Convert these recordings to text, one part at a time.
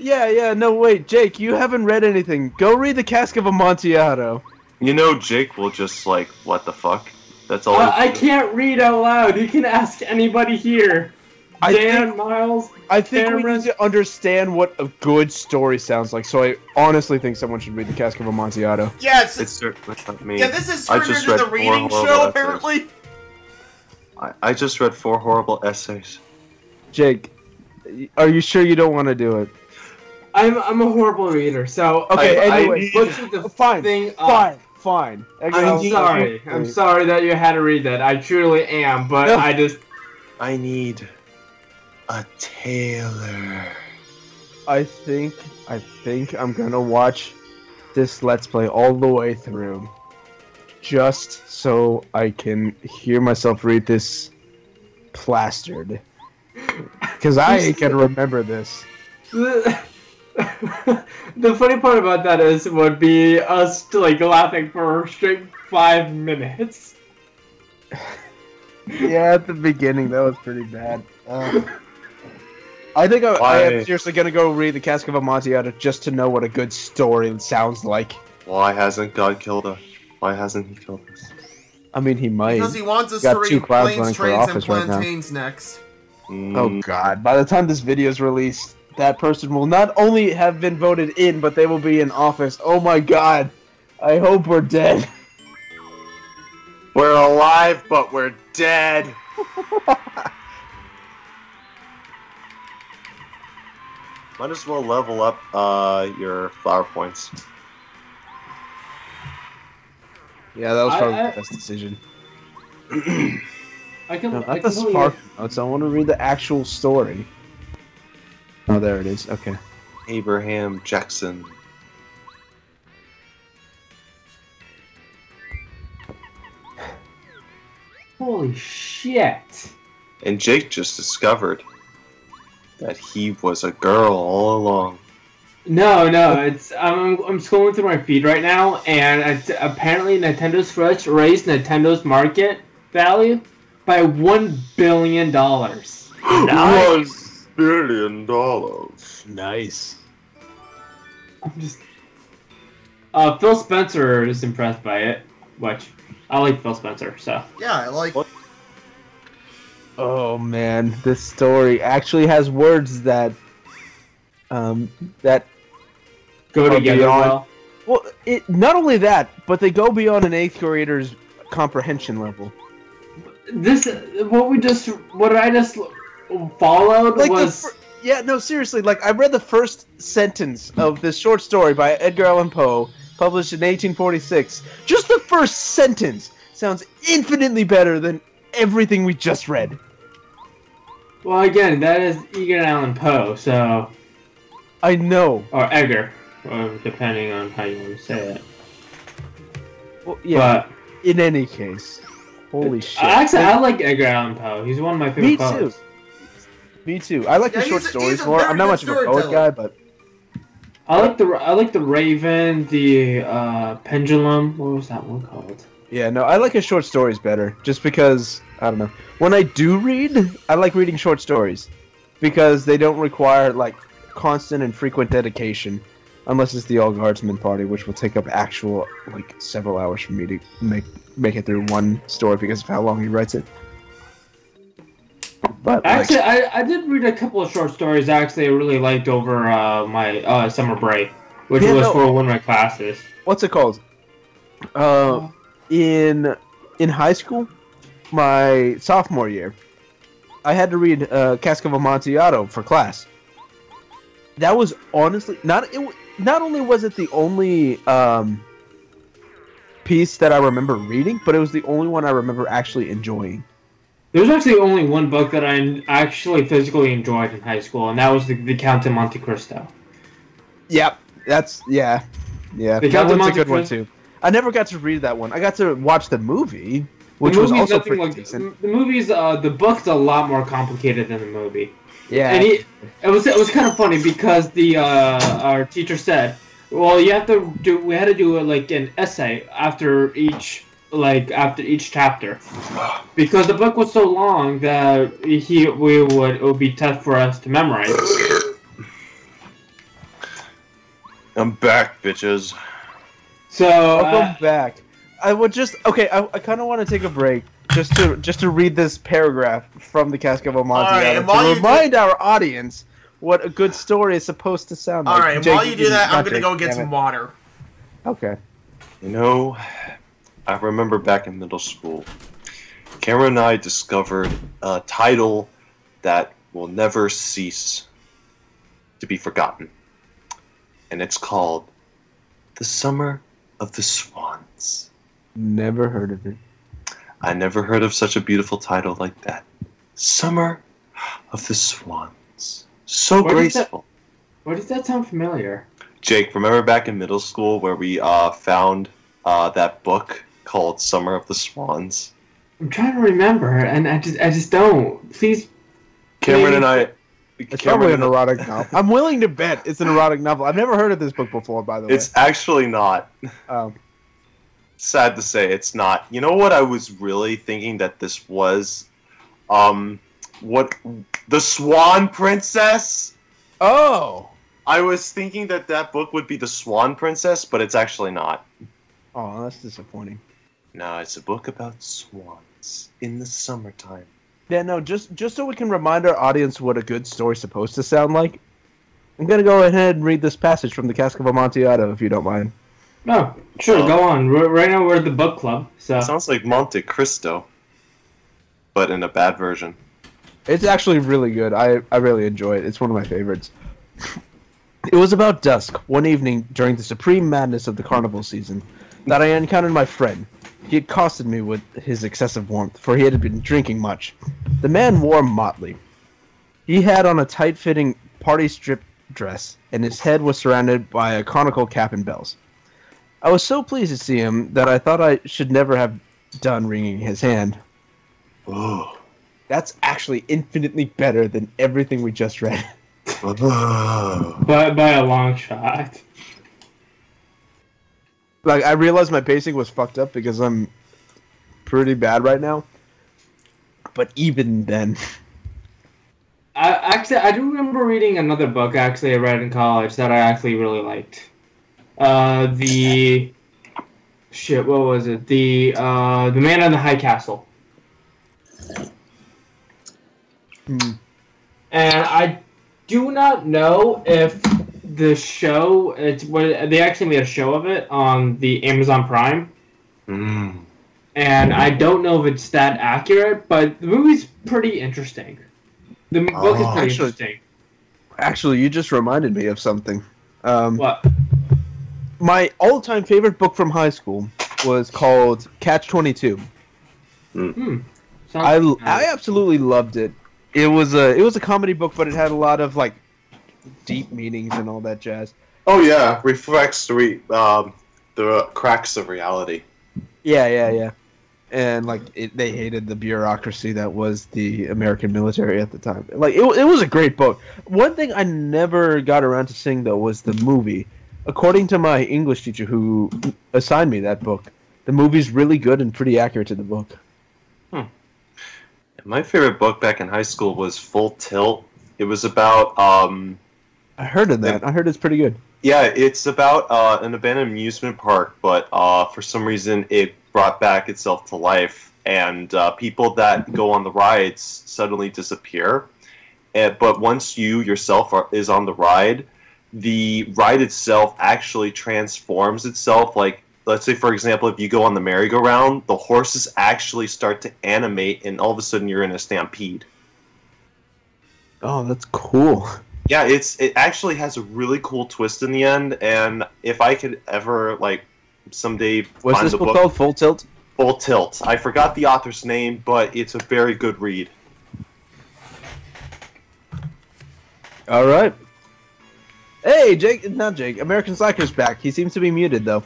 Yeah, no, wait, Jake, you haven't read anything. Go read The Cask of Amontillado. You know Jake will just like, what the fuck? That's all. I can't read out loud. You can ask anybody here. Dan, Miles, I think Cameron. we need to understand what a good story sounds like, so I honestly think someone should read The Cask of Amontillado. Yes. It's certainly not me. Yeah, this is turned into the reading show, essays. apparently. I just read 4 horrible essays. Jake, are you sure you don't want to do it? I'm a horrible reader, so Okay, anyway, butchered the thing up. Fine. I'm sorry that you had to read that. I truly am, but I need a tailor. I think I'm gonna watch this Let's Play all the way through, just so I can hear myself read this plastered. Because I ain't gonna remember this. The funny part about that would be us like laughing for a straight 5 minutes. Yeah, at the beginning that was pretty bad. I think I am seriously gonna go read The Cask of Amontillado just to know what a good story sounds like. Why hasn't God killed us? Why hasn't he killed us? I mean, he might. Because he wants us to read Planes, Trains, and Plantains next. Oh god, by the time this video is released, that person will not only have been voted in, but they will be in office. Oh my god. I hope we're dead. We're alive, but we're dead. Might as well level up your flower points. Yeah, that was probably the best decision. I can not the spark notes. I want to read the actual story. Oh, there it is. Okay. Abraham Jackson. Holy shit! And Jake just discovered that he was a girl all along. No, it's I'm scrolling through my feed right now, and apparently Nintendo Switch raised Nintendo's market value by $1 billion. Nice. $1 billion. Nice. I'm just. Phil Spencer is impressed by it, which I like Phil Spencer, so. Yeah, I like. What? Oh man, this story actually has words that that go together well. Well, not only that, but they go beyond an 8th grader's comprehension level. What I just followed like was. Yeah, no, seriously, like, I read the first sentence of this short story by Edgar Allan Poe, published in 1846. Just the first sentence sounds infinitely better than everything we just read. Well, again, that is Edgar Allan Poe, so... I know. Or Edgar, depending on how you want to say it. Well, yeah, but in any case, holy shit. Actually, I like Edgar Allan Poe. He's one of my favorite poets. Me too. I like the short stories more. I'm not much of a poet guy, but I like the Raven, the Pendulum. What was that one called? Yeah, no, I like his short stories better, just because I don't know. When I do read, I like reading short stories because they don't require like constant and frequent dedication, unless it's the All Guardsmen Party, which will take up actual like several hours for me to make it through one story because of how long he writes it. But actually, I did read a couple of short stories. Actually, I really liked over my summer break, which was for one of my classes. What's it called? In high school, my sophomore year, I had to read Cask of Amontillado for class. That was honestly not only was it the only piece that I remember reading, but it was the only one I remember actually enjoying. There's actually only one book that I actually physically enjoyed in high school, and that was the Count of Monte Cristo. Yep, yeah. The That one's a good one too. I never got to read that one. I got to watch the movie, which was also pretty decent. The movie's the book's a lot more complicated than the movie. Yeah, and it was kind of funny because the our teacher said, well, we had to do like an essay after each chapter, because the book was so long that it would be tough for us to memorize. I'm back, bitches. So Welcome back. I would just I kind of want to take a break just to read this paragraph from the Cask of Amontillado to remind our audience what a good story is supposed to sound like. All right, while you do that, I'm gonna go get some water. Okay. You know, I remember back in middle school, Cameron and I discovered a title that will never cease to be forgotten. And it's called The Summer of the Swans. Never heard of it. I never heard of such a beautiful title like that. Summer of the Swans. So graceful. Why does that sound familiar? Jake, remember back in middle school where we found that book called Summer of the Swans? I'm trying to remember, and I just don't. Please. Cameron and I... It's probably an erotic novel. I'm willing to bet it's an erotic novel. I've never heard of this book before, by the way. It's actually not. Sad to say, it's not. You know what I was really thinking that this was? What? The Swan Princess? Oh! I was thinking that that book would be The Swan Princess, but it's actually not. Oh, that's disappointing. No, it's a book about swans in the summertime. Yeah, no, just so we can remind our audience what a good story's supposed to sound like, I'm going to go ahead and read this passage from the Cask of Amontillado, if you don't mind. No, sure, go on. Right now we're at the book club, so... It sounds like Monte Cristo, but in a bad version. It's actually really good. I really enjoy it. It's one of my favorites. It was about dusk, one evening during the supreme madness of the carnival season, that I encountered my friend. He had accosted me with his excessive warmth, for he had been drinking much. The man wore motley. He had on a tight-fitting party strip dress, and his head was surrounded by a conical cap and bells. I was so pleased to see him that I thought I should never have done wringing his hand. Oh. That's actually infinitely better than everything we just read. By a long shot. Like, I realized my pacing was fucked up because I'm pretty bad right now. But even then... I do remember reading another book, I read in college that I actually really liked. Shit, what was it? The Man in the High Castle. And I do not know if the show, they actually made a show of it on the Amazon Prime. And I don't know if it's that accurate, but the movie's pretty interesting. The book is pretty interesting. Actually, you just reminded me of something. What? My all-time favorite book from high school was called Catch-22. I absolutely loved it. It was a comedy book, but it had a lot of like deep meanings and all that jazz. Oh yeah, reflects the cracks of reality. Yeah. And like they hated the bureaucracy that was the American military at the time. Like it was a great book. One thing I never got around to seeing though was the movie. According to my English teacher who assigned me that book, the movie's really good and pretty accurate to the book. My favorite book back in high school was Full Tilt. It was about I heard of that. I heard it's pretty good. Yeah, it's about an abandoned amusement park, but for some reason it brought back itself to life, and people that go on the rides suddenly disappear. But once you yourself is on the ride itself actually transforms itself. Like, let's say, for example, if you go on the merry-go-round, the horses actually start to animate, and all of a sudden you're in a stampede. Oh, that's cool. Yeah, it actually has a really cool twist in the end, and if I could ever, like, someday What's find this the book called? Full Tilt? Full Tilt. I forgot the author's name, but it's a very good read. All right. Hey, Jake. Not Jake. American Slacker's back. He seems to be muted, though.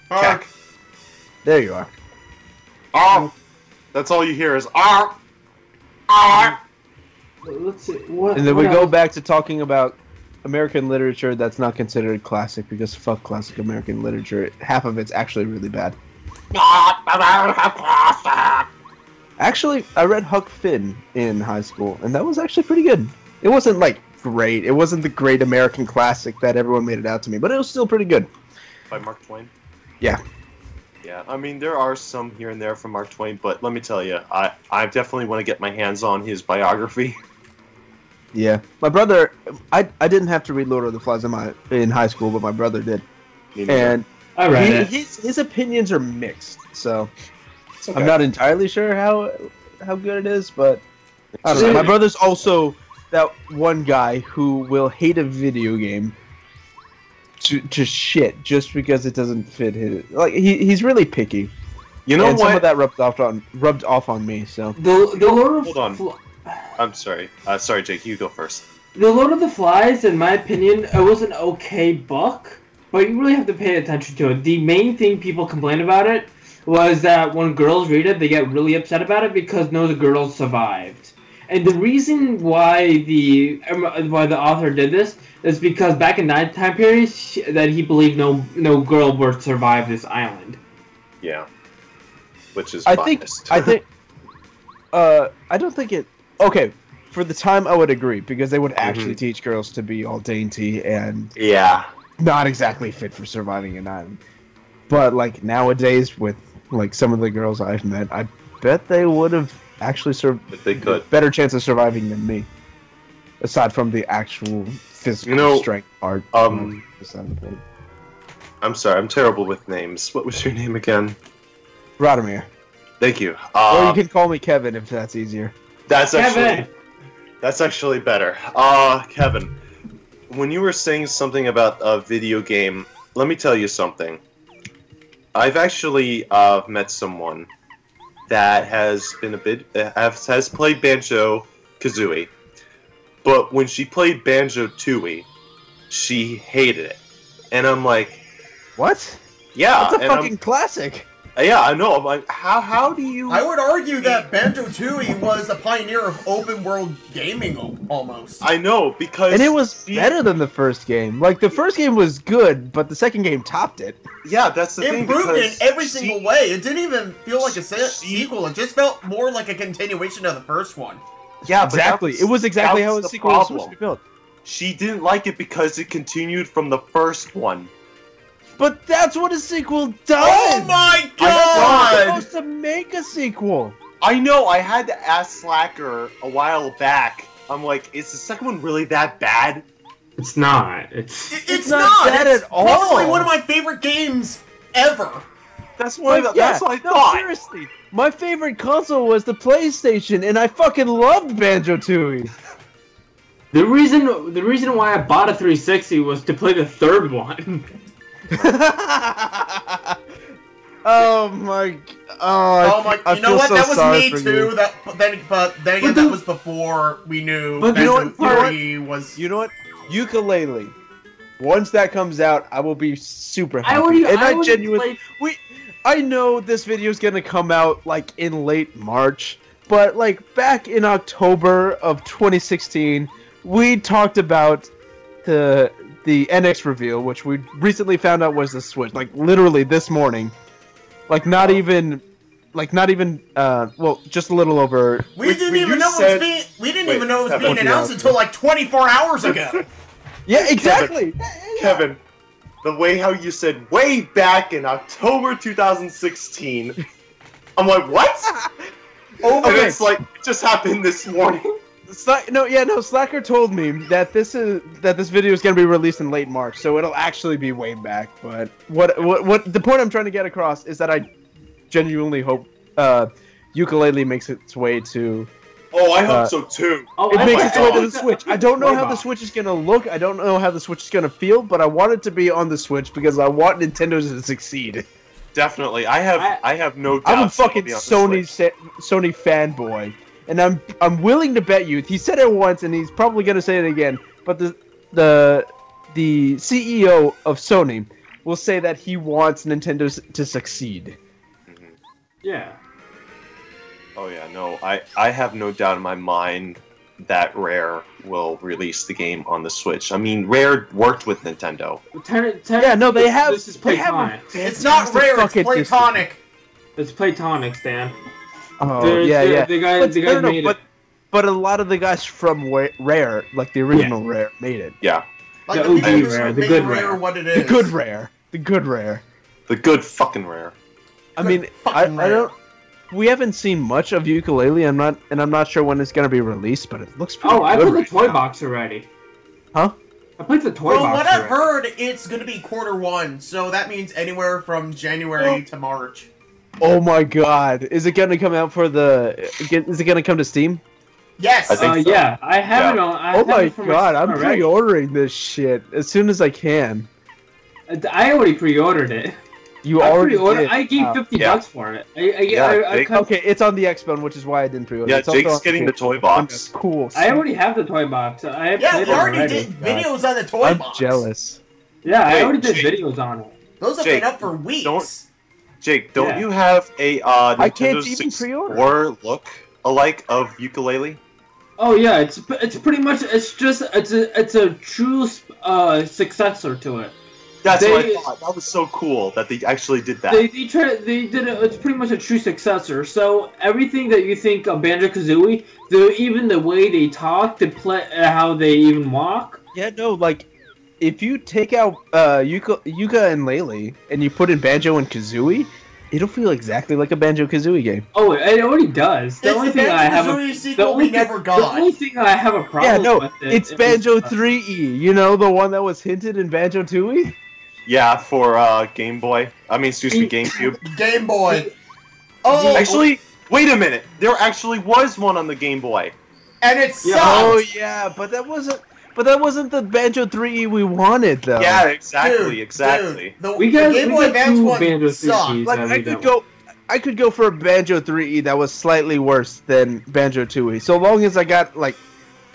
Check. There you are. That's all you hear is Let's see. What? And then we go back to talking about American literature that's not considered classic because fuck classic American literature. Half of it's actually really bad. Actually, I read Huck Finn in high school, and that was actually pretty good. It wasn't like great. It wasn't the great American classic that everyone made it out to me, but it was still pretty good. By Mark Twain? Yeah. Yeah, I mean, there are some here and there from Mark Twain, but let me tell you, I definitely want to get my hands on his biography. Yeah. My brother, I didn't have to read Lord of the Flies in high school, but my brother did. And I read it. His opinions are mixed, so okay. I'm not entirely sure how good it is, but I don't know. My brother's also that one guy who will hate a video game to shit just because it doesn't fit his. Like he's really picky. You know and what? Some of that rubbed off on me. So The Lord of Hold on. I'm sorry. Sorry, Jake. You go first. The Lord of the Flies, in my opinion, it was an okay book, but you really have to pay attention to it. The main thing people complain about it was that when girls read it, they get really upset about it because none of the girls survived. And the reason why the author did this is because back in that time period, that he believed no girl would survive this island. Yeah. Which is I biased. think I don't think it. Okay, for the time I would agree because they would actually teach girls to be all dainty and not exactly fit for surviving an island. But like nowadays, with like some of the girls I've met, I bet they would have actually better chance of surviving than me. Aside from the actual physical strength part. I'm sorry, I'm terrible with names. What was your name again? Radomir. Thank you. Or you can call me Kevin if that's easier. That's actually better. Kevin, when you were saying something about a video game, let me tell you something. I've actually met someone that has been has played Banjo-Kazooie, but when she played Banjo-Tooie, she hated it, and I'm like, what? Yeah, that's a fucking classic. Yeah, I know. I'm like, how do you? I would argue that Banjo-Tooie was a pioneer of open world gaming, almost. I know because and it was better than the first game. Like the first game was good, but the second game topped it. Yeah, that's the thing. Improved in every single way. It didn't even feel like a sequel. It just felt more like a continuation of the first one. Yeah, exactly. It was exactly how a sequel was supposed to be built. She didn't like it because it continued from the first one. But that's what a sequel does! Oh my god! You're supposed to make a sequel! I know, I had to ask Slacker a while back. I'm like, is the second one really that bad? It's not. It's not bad at all! It's probably one of my favorite games ever! That's what I thought! Seriously! My favorite console was the PlayStation, and I fucking loved Banjo-Tooie! The reason why I bought a 360 was to play the third one. Oh my! You know what? That was me too. But then again, that was before we knew. But you know what? Was. You know what? Ukulele. Once that comes out, I will be super happy. I know this video is gonna come out like in late March, but like back in October of 2016, we talked about the NX reveal, which we recently found out was the Switch, like literally this morning. Like not even well, just a little over. We didn't even know it was being announced until like 24 hours ago. Yeah, exactly. Kevin, the way how you said way back in October 2016, I'm like, what? Okay. It's like it just happened this morning. Slacker told me that this video is gonna be released in late March, so it'll actually be way back. But what the point I'm trying to get across is that I genuinely hope Ukulele makes its way to. Oh, I hope so too. It makes its way to the Switch. I don't know how the Switch is gonna look. I don't know how the Switch is gonna feel, but I want it to be on the Switch because I want Nintendo to succeed. Definitely, I have no doubt. I'm a fucking Sony fanboy. And I'm willing to bet you. He said it once, and he's probably gonna say it again. But the CEO of Sony will say that he wants Nintendo to succeed. Mm-hmm. Yeah. Oh yeah, no, I have no doubt in my mind that Rare will release the game on the Switch. I mean, Rare worked with Nintendo. They have. This is Platonic. It's not Rare. It's Platonic. It's Platonic, Stan. Oh, yeah. The guy made it. but a lot of the guys from Rare, like the original Rare, made it. Yeah. Like The the people OG who Rare, the made good Rare Rare. what it The is. good Rare. The good Rare. The good fucking Rare. I mean, I don't. We haven't seen much of Yooka-Laylee. I'm not sure when it's gonna be released, but it looks pretty Oh, I good put the right toy now. box already. Huh? I played the toy From box what I've already. heard, it's gonna be Q1, so that means anywhere from January to March. Oh my God! Is it gonna come out for the? Is it gonna come to Steam? Yes. I think so. Yeah, I have it on. I Oh have my it for God! Steam I'm already. pre-ordering this shit as soon as I can. I already pre-ordered it. You I already pre-ordered. did. I gave Oh. $50 Yeah. for it. Jake- Okay, it's on the Xbone, which is why I didn't pre-order. Yeah, It's also Jake's on getting the toy Game. box. Cool. I already have the toy box. I have Yeah, played we it already already. did videos on the toy I'm box. jealous. Yeah, I Wait, already did Jake. videos on it. Those have Jake, been up for weeks. Jake, don't Yeah. you have a I can't Nintendo even 64 look alike of Yooka-Laylee? Oh yeah, it's pretty much it's a true successor to it. That's what They- I thought. That was so cool that they actually did that. They did it. It's pretty much a true successor. So everything that you think of Banjo-Kazooie, even the way they talk, the play, how they even walk. Yeah, no, like if you take out Yuka and Laylee and you put in Banjo and Kazooie, it'll feel exactly like a Banjo-Kazooie game. Oh, it already does. The It's only the thing I have Banjo-Kazooie the sequel only we never The only got. thing I have a problem Yeah, no, with it's is, Banjo 3E. You know, the one that was hinted in Banjo 2E? Yeah, for Game Boy. I mean, excuse me, GameCube. Game Boy. Oh, Actually, wait a minute. There actually was one on the Game Boy. and it sucked. Yeah. Oh yeah, but that wasn't the Banjo 3E we wanted though. Yeah, exactly, Dude, exactly. Dude, We the got- Game we Boy got Advance two one Banjo sucked. 3Es. Like I could go for a Banjo 3E that was slightly worse than Banjo 2E, so long as I got like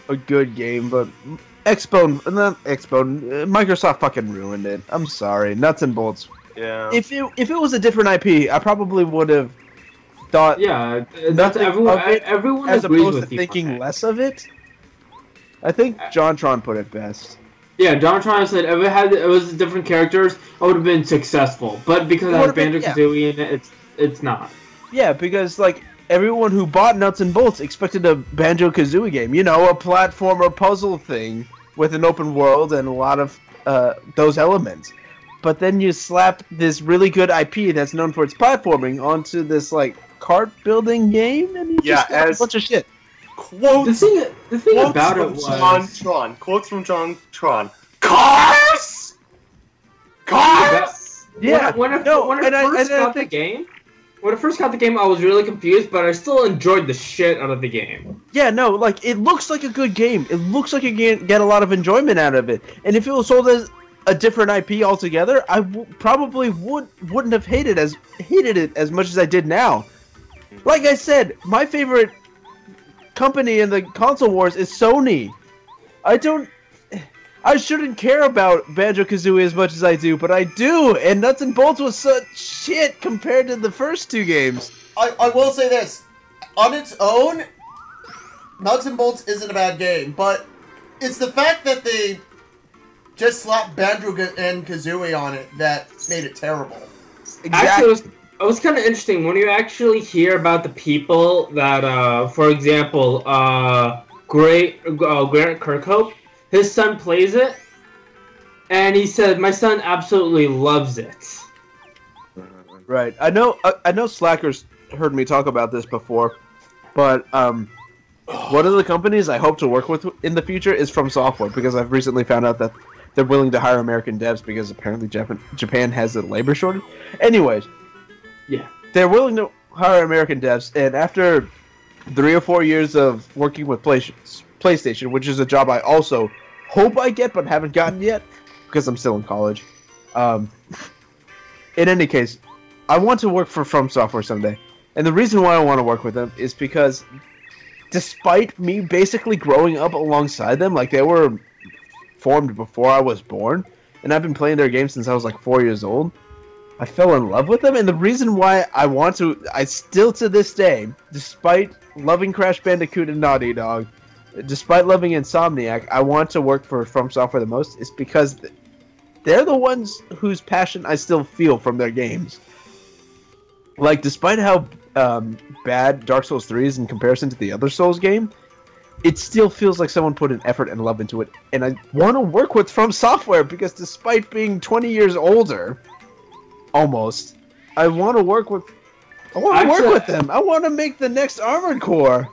a good game. But Microsoft fucking ruined it. I'm sorry, nuts and bolts. Yeah. If it was a different IP, I probably would have thought Yeah, that's nothing everyone. of it Everyone as agrees opposed to with you. on thinking that. less of it. I think JonTron put it best. Yeah, John Tron said if it was different characters, I would have been successful. But because It I have would've been- Banjo-Kazooie in it, it's not. Yeah, because like everyone who bought Nuts and Bolts expected a Banjo-Kazooie game, you know, a platformer puzzle thing with an open world and a lot of those elements. But then you slap this really good IP that's known for its platforming onto this like cart building game, and you Yeah, just got a as- bunch of shit. The thing Quotes about it from was John Tron. Quotes from John Tron. Cars! Cars! Yeah, when I no, first and I got the think- game, when I first got the game, I was really confused, but I still enjoyed the shit out of the game. Yeah, no, like it looks like a good game. It looks like you get a lot of enjoyment out of it. And if it was sold as a different IP altogether, I probably wouldn't have hated it as much as I did now. Like I said, my favorite company in the console wars is Sony. I shouldn't care about Banjo-Kazooie as much as I do, but I do. And Nuts and Bolts was such shit compared to the first two games. I will say this. On its own, Nuts and Bolts isn't a bad game, but it's the fact that they just slapped Banjo and Kazooie on it that made it terrible. Actually, it was kind of interesting when you actually hear about the people that, for example, Grant Kirkhope, his son plays it, and he said, "My son absolutely loves it." Right. I know Slackers heard me talk about this before, but one of the companies I hope to work with in the future is From Software, because I've recently found out that they're willing to hire American devs because apparently Japan has a labor shortage. Anyways, Yeah. they're willing to hire American devs, and after 3 or 4 years of working with PlayStation, which is a job I also hope I get but haven't gotten yet because I'm still in college. In any case, I want to work for From Software someday. And the reason why I want to work with them is because despite me basically growing up alongside them, like they were formed before I was born, and I've been playing their games since I was like 4 years old, I fell in love with them. And the reason why I still to this day, despite loving Crash Bandicoot and Naughty Dog, despite loving Insomniac, I want to work for From Software the most is because they're the ones whose passion I still feel from their games. Like, despite how bad Dark Souls 3 is in comparison to the other Souls game, it still feels like someone put an effort and love into it, and I want to work with From Software because despite being 20 years older, almost, I want to work with. I want to work with them. I want to make the next Armored Core.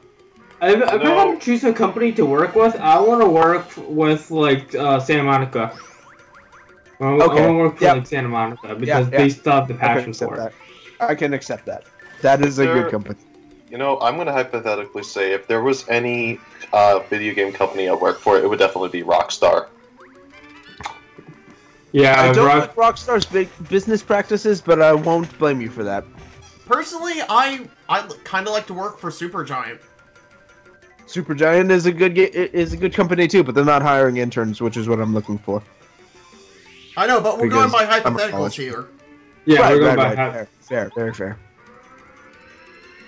If I had to choose a company to work with, I want to work with like Santa Monica. I want to work for like Santa Monica because they still have the passion for it. I can accept that. That is a good company. You know, I'm going to hypothetically say if there was any video game company I work for, it would definitely be Rockstar. Yeah, I don't like Rockstar's big business practices, but I won't blame you for that. Personally, I kind of like to work for Supergiant. Supergiant is a good company too, but they're not hiring interns, which is what I'm looking for. I know, but we're going by hypotheticals here. Yeah, we're going by fair, very fair.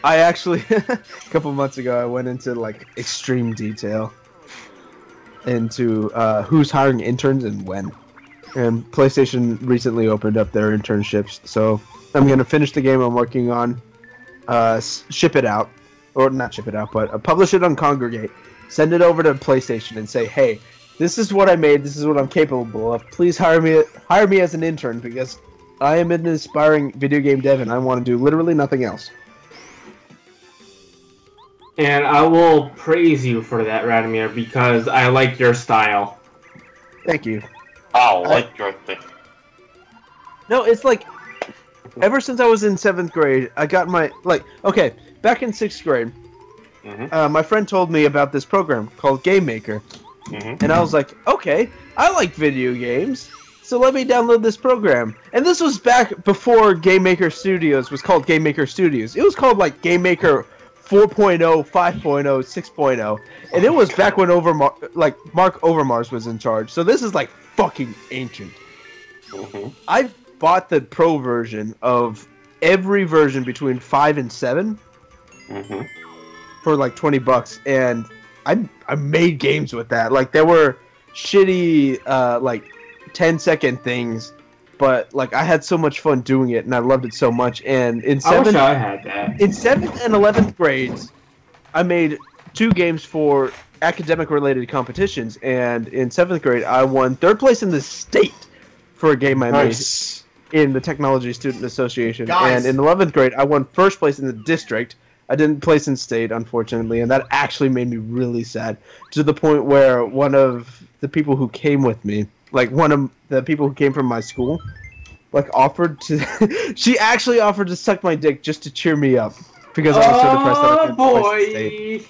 I actually, a couple months ago, I went into like extreme detail into who's hiring interns and when. And PlayStation recently opened up their internships, so I'm gonna finish the game I'm working on, ship it out, or not ship it out, but publish it on Congregate, send it over to PlayStation, and say, hey, this is what I made, this is what I'm capable of. Please hire me as an intern because I am an aspiring video game dev and I want to do literally nothing else. And I will praise you for that, Radomir, because I like your style. Thank you. I like your thing. No, it's like, ever since I was in 7th grade, I got my, okay, back in 6th grade, my friend told me about this program called Game Maker. And I was like, okay, I like video games, so let me download this program. And this was back before Game Maker Studios was called Game Maker Studios. It was called, like, Game Maker 4.0, 5.0, 6.0, and it was back when Mark Overmars was in charge. So this is like fucking ancient. I bought the pro version of every version between 5 and 7 for like $20, and I made games with that. Like there were shitty like 10-second things. But like I had so much fun doing it, and I loved it so much. And in I wish I had that. In 7th and 11th grades, I made 2 games for academic-related competitions. And in 7th grade, I won 3rd place in the state for a game I made in the Technology Student Association. Guys. And in 11th grade, I won 1st place in the district. I didn't place in state, unfortunately, and that actually made me really sad. To the point where one of the people who came with me, like one of the people who came from my school, like offered to, she actually offered to suck my dick just to cheer me up because I was so depressed that I couldn't place in state.